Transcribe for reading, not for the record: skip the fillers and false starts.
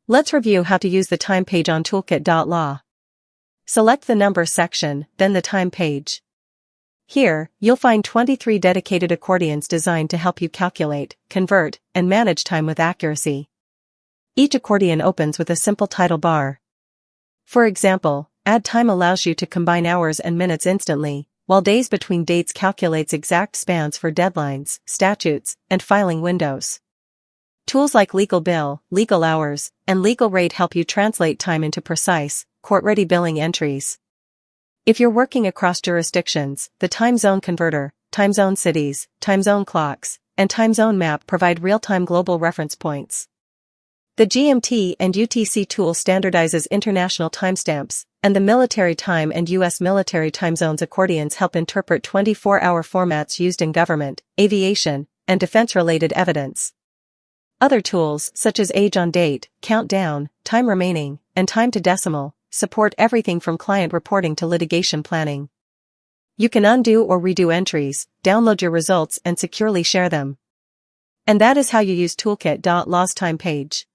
Let's review how to use the time page on Toolkit.law. Select the Numbers section, then the Time page. Here, you'll find 23 dedicated accordions designed to help you calculate, convert, and manage time with accuracy. Each accordion opens with a simple title bar. For example, Add Time allows you to combine hours and minutes instantly, while Days Between Dates calculates exact spans for deadlines, statutes, and filing windows. Tools like Legal Bill, Legal Hours, and Legal Rate help you translate time into precise, court-ready billing entries. If you're working across jurisdictions, the Time Zone Converter, Time Zone Cities, Time Zone Clocks, and Time Zone Map provide real-time global reference points. The GMT and UTC tool standardizes international timestamps, and the Military Time and U.S. Military Time Zones accordions help interpret 24-hour formats used in government, aviation, and defense-related evidence. Other tools, such as Age on Date, Countdown, Time Remaining, and Time to Decimal, support everything from client reporting to litigation planning. You can undo or redo entries, download your results, and securely share them. And that is how you use Toolkit.law's time page.